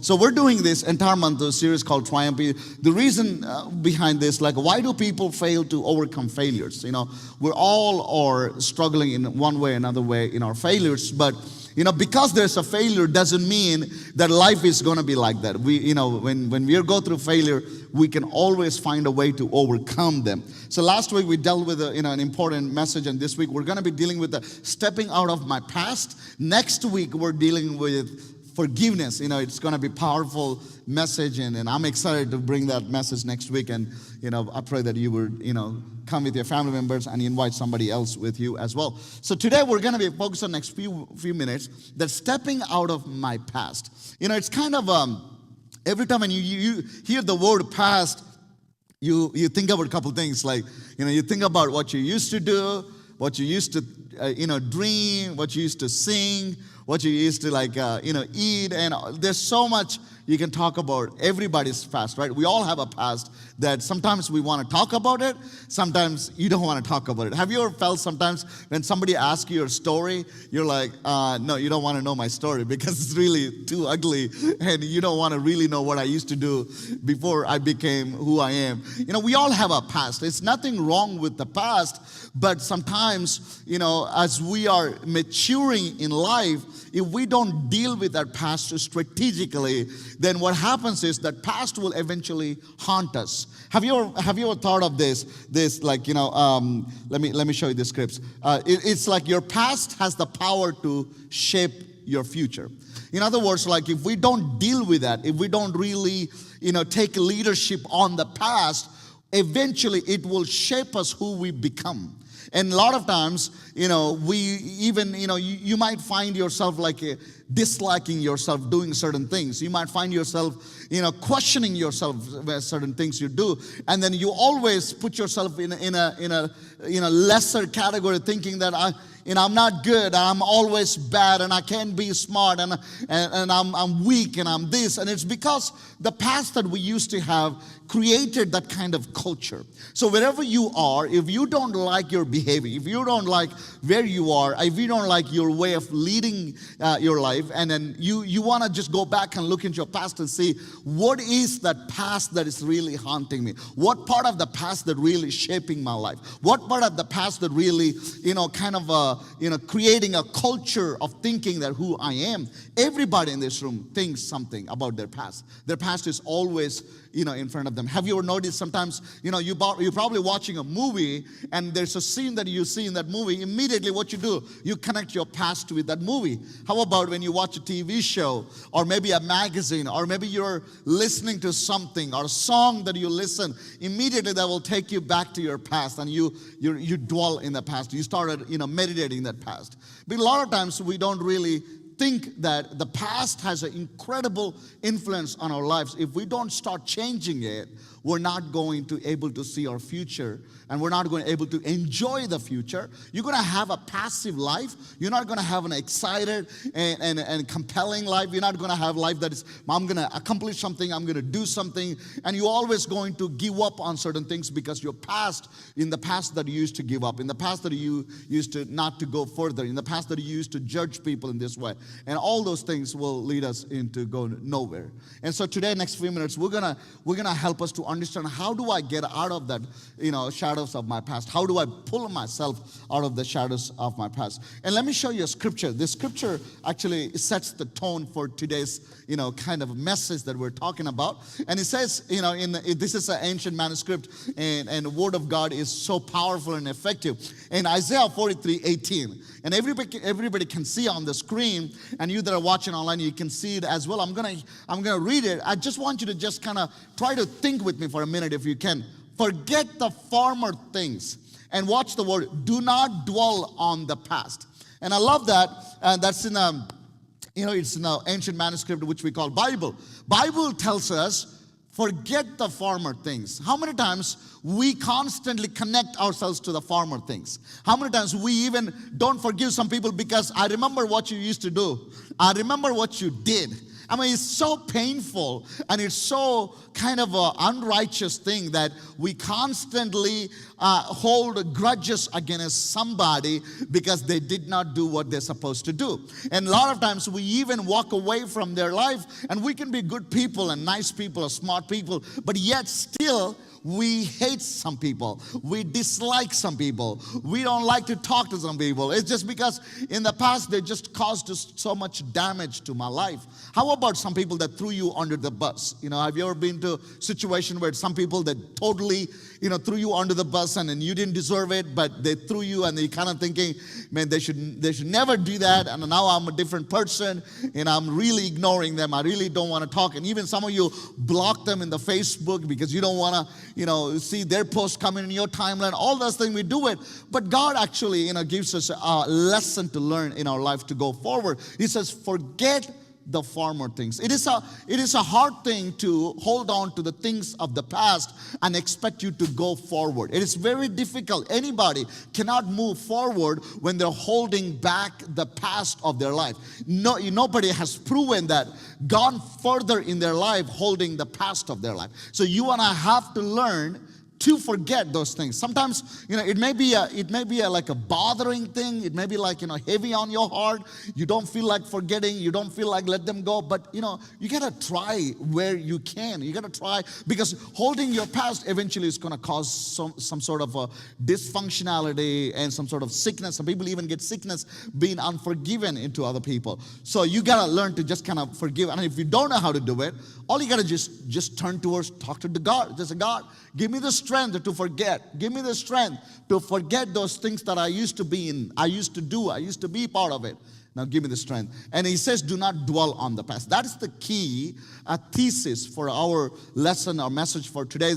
So we're doing this entire month, a series called Triumph. The reason behind this, like, why do people fail to overcome failures? We're all are struggling in one way or another way in our failures, but because there's a failure doesn't mean that life is going to be like that. When we go through failure, we can always find a way to overcome them. So last week we dealt with an important message, and this week we're going to be dealing with the stepping out of my past. Next week we're dealing with forgiveness. It's going to be powerful message, and I'm excited to bring that message next week. And I pray that you would come with your family members and invite somebody else with you as well. So today we're going to be focused on the next few minutes that stepping out of my past. It's kind of every time when you hear the word past, you think about a couple things, like you think about what you used to do, what you used to dream, what you used to sing, what you used to eat, and there's so much you can talk about everybody's past, right? We all have a past that sometimes we want to talk about it, sometimes you don't want to talk about it. Have you ever felt sometimes when somebody asks you your story, you're like, no, you don't want to know my story because it's really too ugly, and you don't want to really know what I used to do before I became who I am. We all have a past. There's nothing wrong with the past, but sometimes, as we are maturing in life, if we don't deal with that past strategically, then what happens is that past will eventually haunt us. Have you ever thought of this? Let me show you the scripts. It's like your past has the power to shape your future. In other words, like if we don't deal with that, if we don't really, take leadership on the past, eventually it will shape us who we become. And a lot of times, we even, you might find yourself disliking yourself doing certain things. You might find yourself, questioning yourself with certain things you do. And then you always put yourself in a lesser category, thinking that I'm not good, I'm always bad, and I can't be smart, and I'm weak, and I'm this. And it's because the past that we used to have created that kind of culture. So wherever you are, if you don't like your behavior, if you don't like where you are, if you don't like your way of leading your life, and then you want to just go back and look into your past and see what is that past that is really haunting me? What part of the past that really shaping my life? What part of the past that really, creating a culture of thinking that who I am? Everybody in this room thinks something about their past. Their past is always in front of them. Have you ever noticed sometimes, you're probably watching a movie and there's a scene that you see in that movie, immediately what you do, you connect your past with that movie. How about when you watch a TV show or maybe a magazine or maybe you're listening to something or a song that you listen, immediately that will take you back to your past and you dwell in the past. You started, meditating that past. But a lot of times we don't really think that the past has an incredible influence on our lives. If we don't start changing it, we're not going to able to see our future, and we're not going to able to enjoy the future. You're going to have a passive life. You're not going to have an excited and compelling life. You're not going to have life that is, I'm going to accomplish something, I'm going to do something, and you're always going to give up on certain things because your past, in the past that you used to give up, in the past that you used to not to go further, in the past that you used to judge people in this way, and all those things will lead us into going nowhere. And so today, next few minutes, we're gonna help us to understand how do I get out of that, shadows of my past? How do I pull myself out of the shadows of my past? And let me show you a scripture. This scripture actually sets the tone for today's, kind of message that we're talking about. And it says, this is an ancient manuscript, and the Word of God is so powerful and effective. In Isaiah 43:18, and everybody can see on the screen, and you that are watching online, you can see it as well. I'm gonna read it. I just want you to just kind of try to think with me for a minute, if you can. Forget the former things and watch the word. Do not dwell on the past. And I love that. And that's in it's in an ancient manuscript which we call Bible. Bible tells us, forget the former things. How many times we constantly connect ourselves to the former things? How many times we even don't forgive some people because I remember what you used to do. I remember what you did. I mean, it's so painful, and it's so kind of an unrighteous thing that we constantly hold grudges against somebody because they did not do what they're supposed to do. And a lot of times we even walk away from their life, and we can be good people and nice people or smart people, but yet still we hate some people. We dislike some people. We don't like to talk to some people. It's just because in the past they just caused us so much damage to my life. How about some people that threw you under the bus? Have you ever been to a situation where some people that totally, threw you under the bus and you didn't deserve it, but they threw you and you're kind of thinking, man, they should never do that. And now I'm a different person and I'm really ignoring them. I really don't want to talk. And even some of you block them in the Facebook because you don't want to, see their posts coming in your timeline. All those things, we do it. But God actually, gives us a lesson to learn in our life to go forward. He says, forget the former things. It is a hard thing to hold on to the things of the past and expect you to go forward. It is very difficult. Anybody cannot move forward when they're holding back the past of their life. Nobody has proven that gone further in their life holding the past of their life. So you and I have to learn to forget those things. Sometimes, it may be like a bothering thing. It may be like, heavy on your heart. You don't feel like forgetting. You don't feel like let them go. But, you got to try where you can. You got to try, because holding your past eventually is going to cause some sort of a dysfunctionality and some sort of sickness. Some people even get sickness being unforgiven into other people. So you got to learn to just kind of forgive. And if you don't know how to do it, all you got to just turn towards, talk to the God. Just say, God, give me the strength to forget. Give me the strength to forget those things that I used to be in. I used to do. I used to be part of it. Now give me the strength. And he says, do not dwell on the past. That is the key thesis for our lesson, our message for today.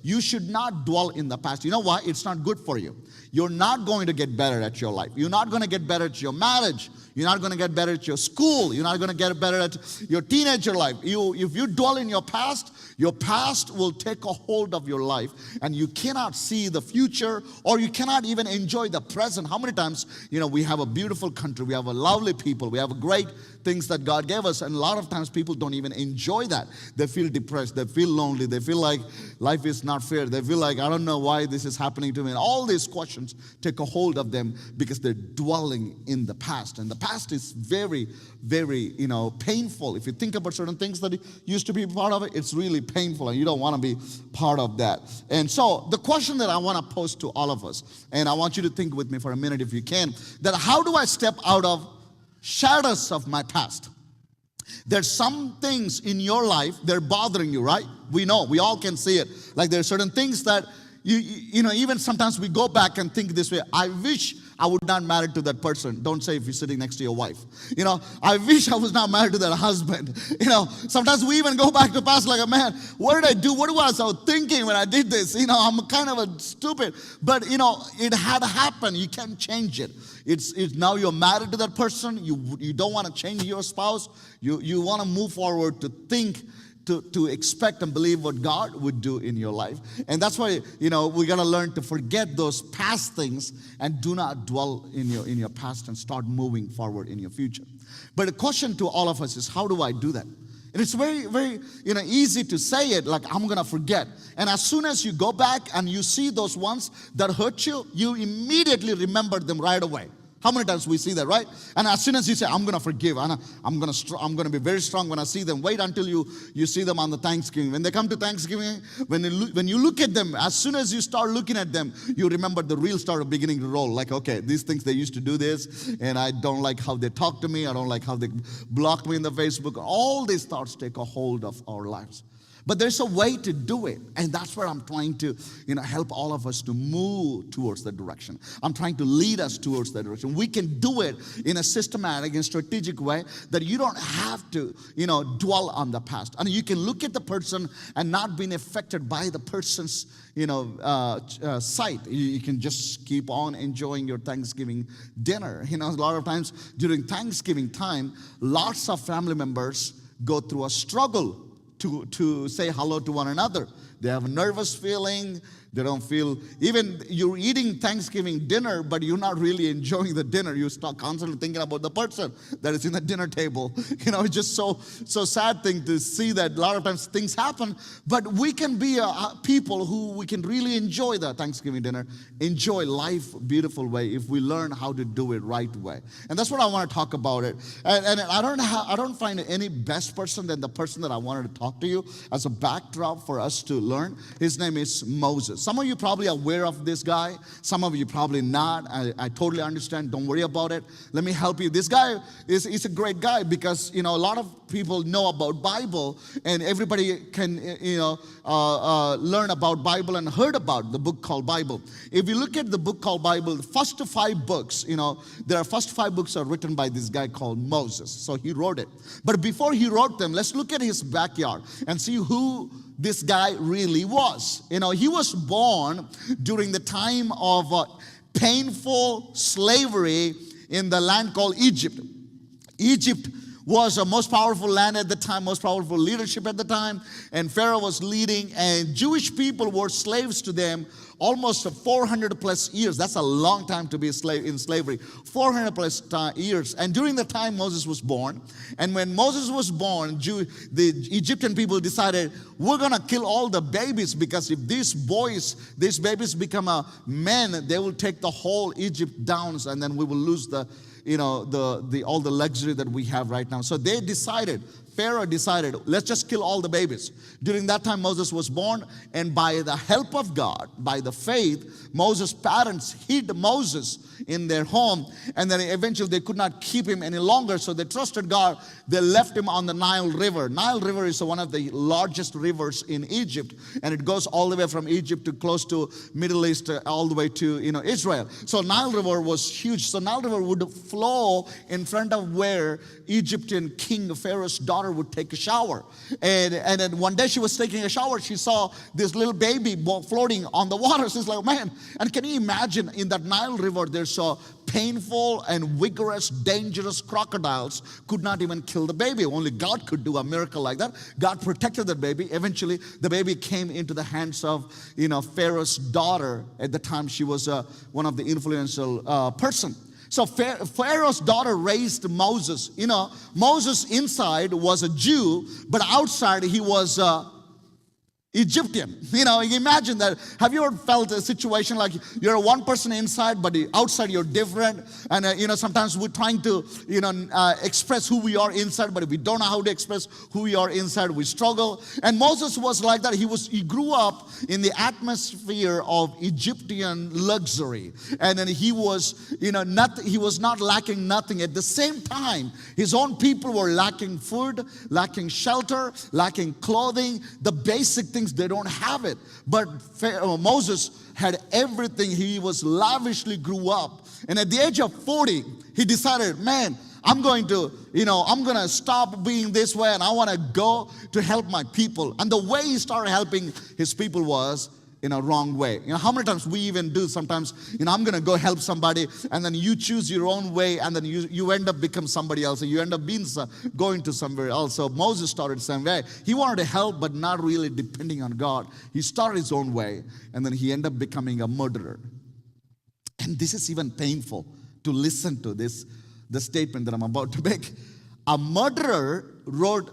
You should not dwell in the past. You know why? It's not good for you. You're not going to get better at your life. You're not going to get better at your marriage. You're not going to get better at your school. You're not going to get better at your teenager life. If you dwell in your past will take a hold of your life, and you cannot see the future, or you cannot even enjoy the present. How many times, we have a beautiful country, we have a lovely people, we have great things that God gave us, and a lot of times people don't even enjoy that. They feel depressed, they feel lonely, they feel like life is not fair, they feel like, I don't know why this is happening to me. And all these questions take a hold of them because they're dwelling in the past. And the past is very, very, painful. If you think about certain things that used to be part of it, it's really painful, and you don't want to be part of that. And so the question that I want to pose to all of us, and I want you to think with me for a minute if you can, that how do I step out of shadows of my past? There's some things in your life, they're bothering you, right? We know, we all can see it. Like there are certain things that, even sometimes we go back and think this way, I wish I would not married to that person. Don't say if you're sitting next to your wife. I wish I was not married to that husband. Sometimes we even go back to past like, man, what did I do? What was I thinking when I did this? I'm kind of a stupid. But, it had happened. You can't change it. It's now you're married to that person. You don't want to change your spouse. You want to move forward to think, to expect and believe what God would do in your life. And that's why, we got to learn to forget those past things and do not dwell in your past and start moving forward in your future. But the question to all of us is, how do I do that? And it's very, very, easy to say it like, I'm going to forget. And as soon as you go back and you see those ones that hurt you, you immediately remember them right away. How many times we see that, right? And as soon as you say, I'm going to forgive, and I'm going to be very strong when I see them. Wait until you see them on the Thanksgiving. When they come to Thanksgiving, when you look at them, as soon as you start looking at them, you remember the real start beginning to roll. Like, okay, these things, they used to do this, and I don't like how they talk to me. I don't like how they block me in the Facebook. All these thoughts take a hold of our lives. But there's a way to do it. And that's where I'm trying to, help all of us to move towards that direction. I'm trying to lead us towards that direction. We can do it in a systematic and strategic way that you don't have to, dwell on the past. And you can look at the person and not being affected by the person's, sight. You can just keep on enjoying your Thanksgiving dinner. A lot of times during Thanksgiving time, lots of family members go through a struggle to say hello to one another. They have a nervous feeling. They don't feel, even you're eating Thanksgiving dinner, but you're not really enjoying the dinner. You start constantly thinking about the person that is in the dinner table. It's just so sad thing to see that a lot of times things happen, but we can be people who we can really enjoy the Thanksgiving dinner, enjoy life beautiful way if we learn how to do it right way. And that's what I want to talk about it. And I don't find any best person than the person that I wanted to talk to you as a backdrop for us to learn. His name is Moses. Some of you probably are aware of this guy. Some of you probably not. I totally understand. Don't worry about it. Let me help you. This guy is a great guy because, a lot of people know about Bible, and everybody can, learn about Bible and heard about the book called Bible. If you look at the book called Bible, the first 5 books, there are first 5 books are written by this guy called Moses. So he wrote it. But before he wrote them, let's look at his backyard and see who this guy really was. He was born during the time of painful slavery in the land called Egypt. Egypt was the most powerful land at the time, most powerful leadership at the time, and Pharaoh was leading, and Jewish people were slaves to them almost 400 plus years. That's a long time to be a slave in slavery. 400 plus years. And during the time Moses was born, and when Moses was born, the Egyptian people decided, we're going to kill all the babies, because if these babies become a men, they will take the whole Egypt down, and then we will lose all the luxury that we have right now. So Pharaoh decided, let's just kill all the babies. During that time, Moses was born, and by the help of God, by the faith, Moses' parents hid Moses in their home, and then eventually they could not keep him any longer, so they trusted God. They left him on the Nile River. Nile River is one of the largest rivers in Egypt, and it goes all the way from Egypt to close to Middle East, all the way to Israel. So Nile River was huge. So Nile River would flow in front of where Egyptian king Pharaoh's daughter would take a shower. And then one day she was taking a shower, she saw this little baby floating on the water. She's like, man, and can you imagine in that Nile River there's so painful and vigorous, dangerous crocodiles could not even kill the baby. Only God could do a miracle like that. God protected the baby. Eventually, the baby came into the hands of, Pharaoh's daughter. At the time, she was one of the influential person. So Pharaoh's daughter raised Moses. Moses inside was a Jew, but outside he was Egyptian. Imagine that. Have you ever felt a situation like you're one person inside, but outside you're different? And, sometimes we're trying to, express who we are inside, but if we don't know how to express who we are inside, we struggle. And Moses was like that. He grew up in the atmosphere of Egyptian luxury. And then he was, he was not lacking nothing. At the same time, his own people were lacking food, lacking shelter, lacking clothing, the basic things. They don't have it. But Moses had everything. He was lavishly grew up. And at the age of 40, he decided, man, I'm going to stop being this way, and I want to go to help my people. And the way he started helping his people was in a wrong way. How many times we even do sometimes, I'm going to go help somebody, and then you choose your own way, and then you end up become somebody else, and you end up going to somewhere else. So Moses started the same way. He wanted to help, but not really depending on God. He started his own way, and then he ended up becoming a murderer. And this is even painful to listen to the statement that I'm about to make. A murderer wrote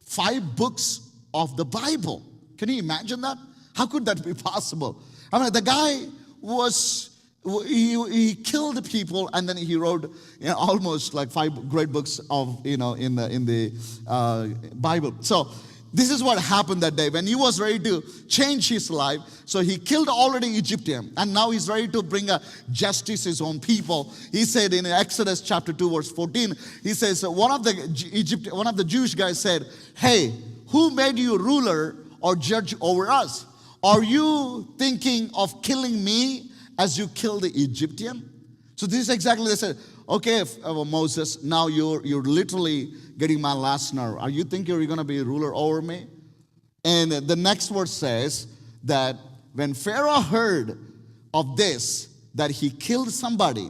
5 books of the Bible. Can you imagine that? How could that be possible? The guy he killed people, and then he wrote almost like 5 great books of in the Bible. So this is what happened that day when he was ready to change his life. So he killed already Egyptian, and now he's ready to bring a justice his own people. He said in Exodus chapter 2 verse 14, he says one of the Jewish guys said, "Hey, who made you ruler or judge over us? Are you thinking of killing me as you killed the Egyptian?" So this is exactly they said. Okay, Moses, now you're literally getting my last nerve. Are you thinking you're going to be a ruler over me? And the next verse says that when Pharaoh heard of this, that he killed somebody,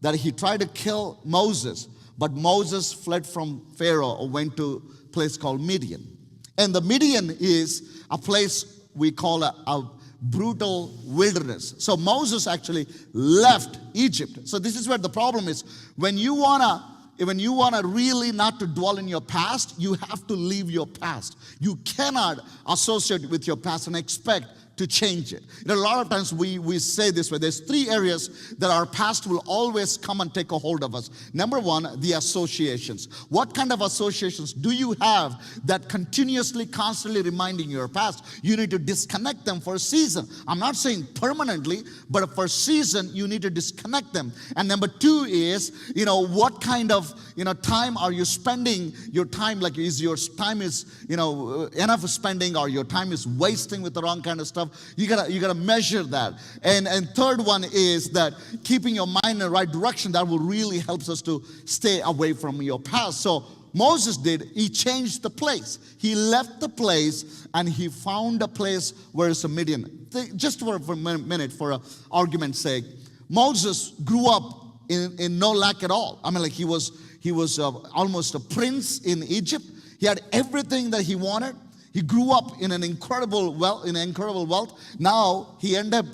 that he tried to kill Moses, but Moses fled from Pharaoh or went to a place called Midian. And the Midian is a place we call a brutal wilderness. So Moses actually left Egypt. So this is where the problem is. When you wanna really not to dwell in your past, you have to leave your past. You cannot associate with your past and expect to change it. A lot of times we say this way. There's 3 areas that our past will always come and take a hold of us. Number 1, the associations. What kind of associations do you have that continuously, constantly reminding your past? You need to disconnect them for a season. I'm not saying permanently, but for a season, you need to disconnect them. And number 2 is, what kind of, time are you spending your time? Like, is your time enough spending, or your time is wasting with the wrong kind of stuff? You gotta measure that. And third one is that keeping your mind in the right direction, that will really helps us to stay away from your past. So Moses he changed the place. He left the place and he found a place where it's a Midian. Just for a minute, for argument's sake, Moses grew up in no lack at all. I mean, like, he was almost a prince in Egypt. He had everything that he wanted. He grew up in an incredible wealth. Now he ended up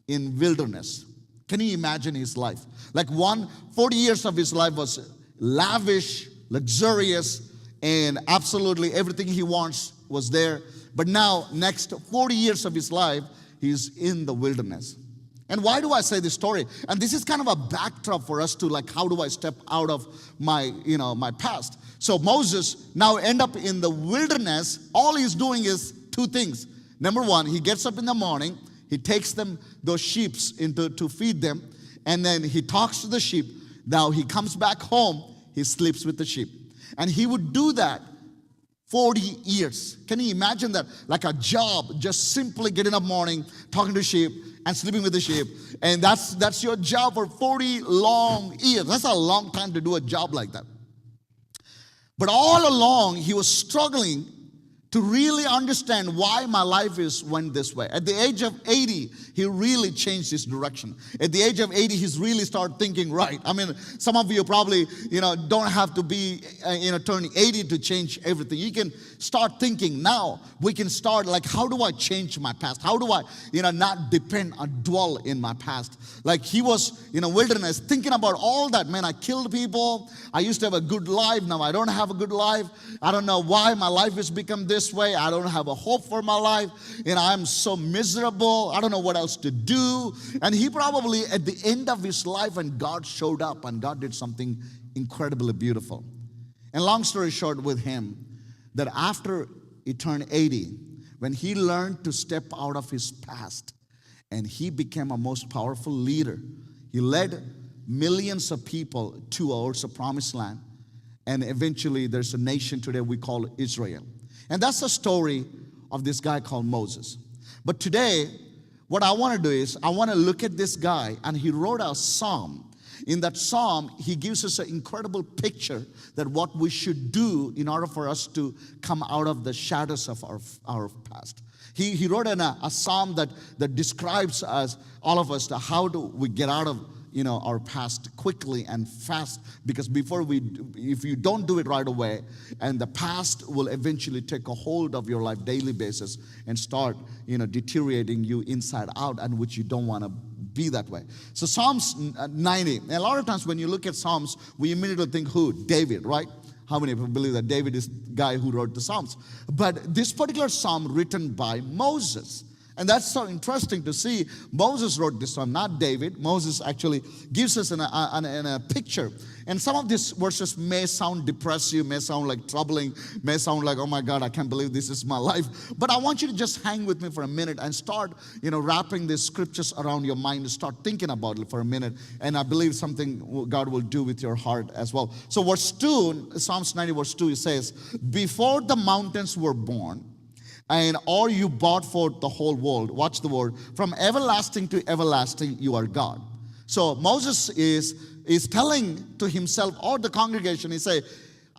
in wilderness. Can you imagine his life? Like 40 years of his life was lavish, luxurious, and absolutely everything he wants was there. But now, next 40 years of his life, he's in the wilderness. And why do I say this story? And this is kind of a backdrop for us to, like, how do I step out of my past? So Moses now end up in the wilderness. All he's doing is 2 things. Number 1, he gets up in the morning, he takes those sheep to feed them, and then he talks to the sheep. Now he comes back home, he sleeps with the sheep. And he would do that 40 years. Can you imagine that? Like a job, just simply getting up morning, talking to sheep, and sleeping with the sheep. And that's your job for 40 long years. That's a long time to do a job like that. But all along, he was struggling to really understand why my life went this way. At the age of 80, he really changed his direction. At the age of 80, he's really started thinking right. I mean, some of you probably, don't have to be, turning 80 to change everything. You can start thinking now. We can start, like, how do I change my past? How do I, not depend or dwell in my past? Like, he was in a wilderness thinking about all that. Man, I killed people. I used to have a good life. Now I don't have a good life. I don't know why my life has become this way. I don't have a hope for my life. I'm so miserable. I don't know what else to do. And he probably, at the end of his life, and God showed up and God did something incredibly beautiful. And long story short with him, that after he turned 80, when he learned to step out of his past and he became a most powerful leader, he led millions of people towards the promised land. And eventually there's a nation today we call Israel. And that's the story of this guy called Moses. But today, what I want to do is, I want to look at this guy, and he wrote a psalm. In that psalm, he gives us an incredible picture that what we should do in order for us to come out of the shadows of our past. He wrote a psalm that describes us, all of us, how do we get out of our past quickly and fast, because if you don't do it right away, and the past will eventually take a hold of your life daily basis and start deteriorating you inside out, and which you don't want to be that way. So Psalms 90, and a lot of times when you look at Psalms, we immediately think who? David, right? How many people believe that David is the guy who wrote the Psalms? But this particular psalm written by Moses. And that's so interesting to see. Moses wrote this psalm, not David. Moses actually gives us in a picture. And some of these verses may sound depressive, may sound like troubling, may sound like, oh my God, I can't believe this is my life. But I want you to just hang with me for a minute and start, wrapping these scriptures around your mind and start thinking about it for a minute. And I believe something God will do with your heart as well. So verse 2, Psalms 90 verse 2, it says, before the mountains were born, or you brought forth the whole world. Watch the word. From everlasting to everlasting, you are God. So Moses is telling to himself or the congregation, he say,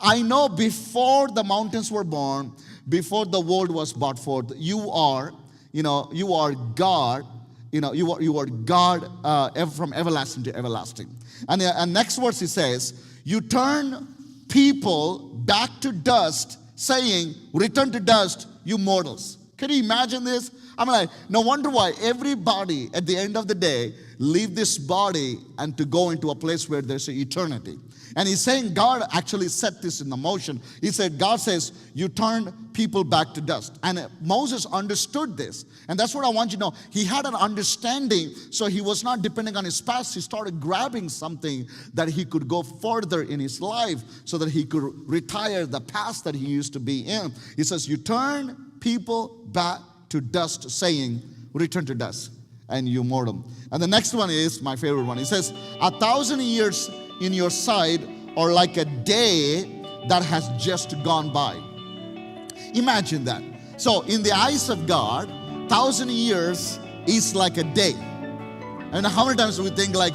I know before the mountains were born, before the world was brought forth, you are God. You are God from everlasting to everlasting. And next verse he says, you turn people back to dust, saying, return to dust, you mortals. Can you imagine this? I'm like, no wonder why everybody at the end of the day leave this body and to go into a place where there's an eternity. And he's saying God actually set this in the motion. He said, God says, you turn people back to dust. And Moses understood this. And that's what I want you to know. He had an understanding, so he was not depending on his past. He started grabbing something that he could go further in his life so that he could retire the past that he used to be in. He says, you turn people back to dust, saying, return to dust, and you mourn them. And the next one is my favorite one. He says, 1,000 years in your sight are like a day that has just gone by. Imagine that. So in the eyes of God, 1,000 years is like a day. And how many times do we think like,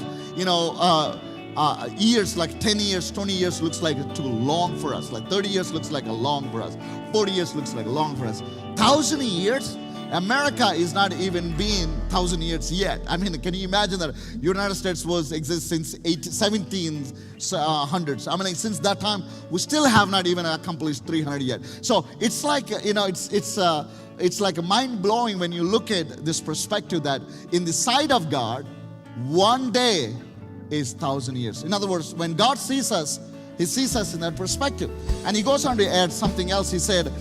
years, like 10 years, 20 years looks like too long for us. Like 30 years looks like a long for us. 40 years looks like a long for us. 1,000 years? America is not even been 1,000 years yet. I mean, can you imagine that United States exists since 1700s? I mean, since that time, we still have not even accomplished 300 yet. So it's like, it's like mind-blowing when you look at this perspective that in the sight of God, one day is 1,000 years. In other words, when God sees us, he sees us in that perspective. And he goes on to add something else. He said,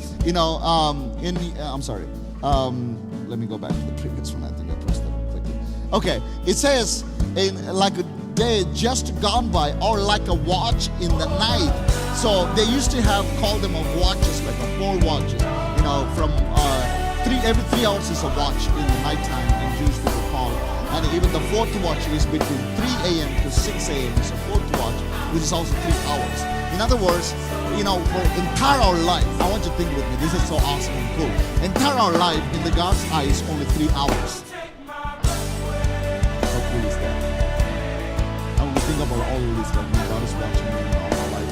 let me go back to the previous one. I think I pressed that quickly. Okay, it says, like a day just gone by, or like a watch in the night. So they used to call them watches, like a 4 watches. From every 3 hours is a watch in the nighttime, and Jewish people call. And even the 4th watch is between 3 a.m. to 6 a.m. is a 4th watch, which is also 3 hours. In other words, for entire our life, I want you to think with me, this is so awesome and cool. Entire our life, in the God's eyes, only 3 hours. How cool is that? And when we think about all of this, like God is watching me in all our life.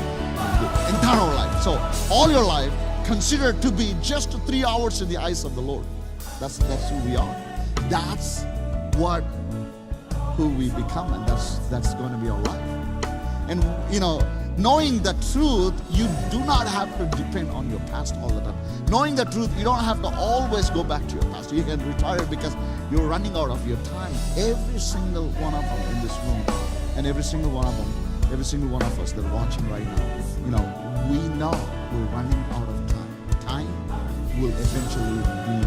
Entire our life. So, all your life, consider to be just 3 hours in the eyes of the Lord. That's who we are. That's who we become, and that's going to be our life. And knowing the truth, you do not have to depend on your past all the time. Knowing the truth, you don't have to always go back to your past. You can retire because you're running out of your time. Every single one of them in this room, and every single one of us that are watching right now, we know we're running out of time. Time will eventually be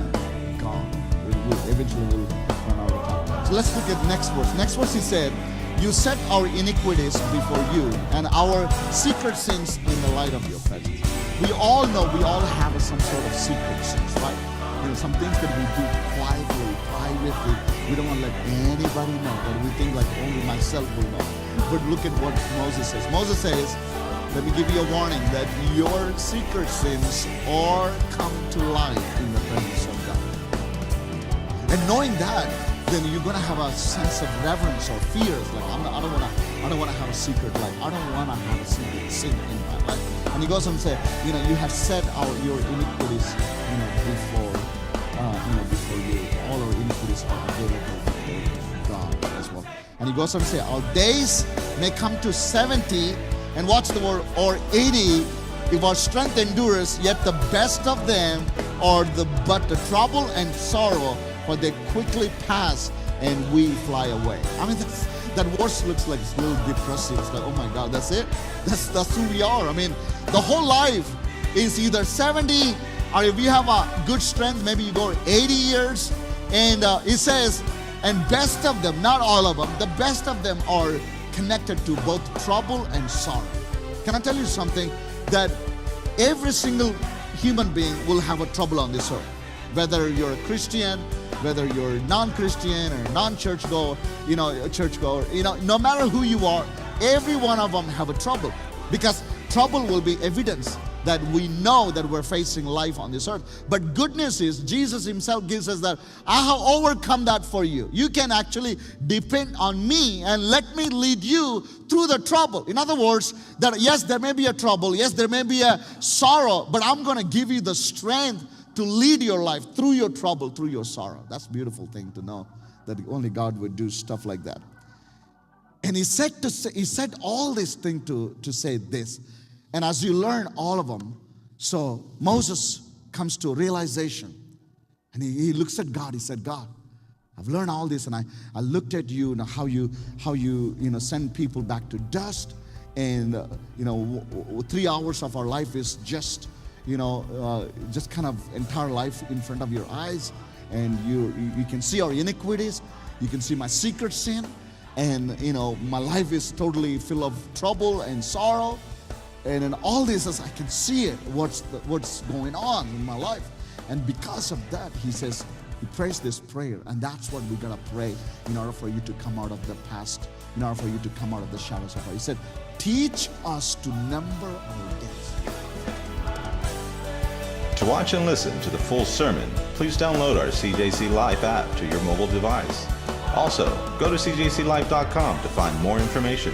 gone. It will eventually run out of time. So let's look at next verse. Next verse, he said, you set our iniquities before you and our secret sins in the light of your presence. We all know, we all have some sort of secret sins, right? Some things that we do quietly, privately. We don't want to let anybody know, but we think like only myself will know. But look at what Moses says. Moses says, let me give you a warning that your secret sins are come to light in the presence of God. And knowing that, then you're gonna have a sense of reverence or fears. Like I don't wanna have a secret life. I don't wanna have a secret sin in my life. And he goes on to say, you have set your iniquities, before you. All our iniquities are available before God as well. And he goes on to say, our days may come to 70, and watch the word, or 80, if our strength endures, yet the best of them are but the trouble and sorrow, for they quickly pass and we fly away. I mean, that verse looks like it's a little depressive. It's like, oh my God, that's it? That's who we are. I mean, the whole life is either 70, or if you have a good strength, maybe you go 80 years. And it says, and best of them, not all of them, the best of them are connected to both trouble and sorrow. Can I tell you something? That every single human being will have a trouble on this earth. Whether you're a Christian, whether you're non-Christian or non-churchgoer, churchgoer, no matter who you are, every one of them have a trouble. Because trouble will be evidence that we know that we're facing life on this earth. But goodness is, Jesus himself gives us that, I have overcome that for you. You can actually depend on me and let me lead you through the trouble. In other words, that yes, there may be a trouble, yes, there may be a sorrow, but I'm going to give you the strength to lead your life through your trouble, through your sorrow. That's a beautiful thing to know, that only God would do stuff like that. And he said all these things to say this. And as you learn all of them, so Moses comes to a realization. And he looks at God. He said, God, I've learned all this, and I looked at you, how you send people back to dust, and 3 hours of our life is just just kind of entire life in front of your eyes, and you can see our iniquities, you can see my secret sin, and my life is totally full of trouble and sorrow, and in all this, as I can see it, what's going on in my life. And because of that, he says, he prays this prayer, and that's what we're gonna pray in order for you to come out of the past, in order for you to come out of the shadows of life. He said, teach us to number our days. To watch and listen to the full sermon, please download our CJC Life app to your mobile device. Also, go to CJCLife.com to find more information.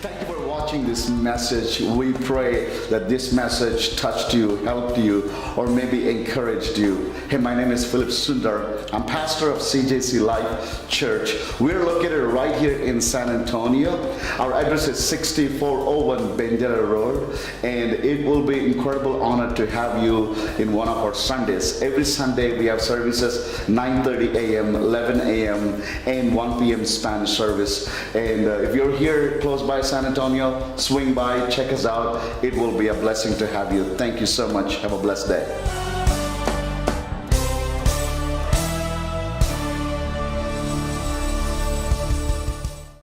Thank you for watching this message. We pray that this message touched you, helped you, or maybe encouraged you. Hey, my name is Philip Sundar. I'm pastor of CJCLife Church. We're located right here in San Antonio. Our address is 6401 Bandera Road, and it will be incredible honor to have you in one of our Sundays. Every Sunday we have services 9:30 a.m., 11 a.m., and 1 p.m. Spanish service. And if you're here close by San Antonio, swing by, check us out. It will be a blessing to have you. Thank you so much. Have a blessed day.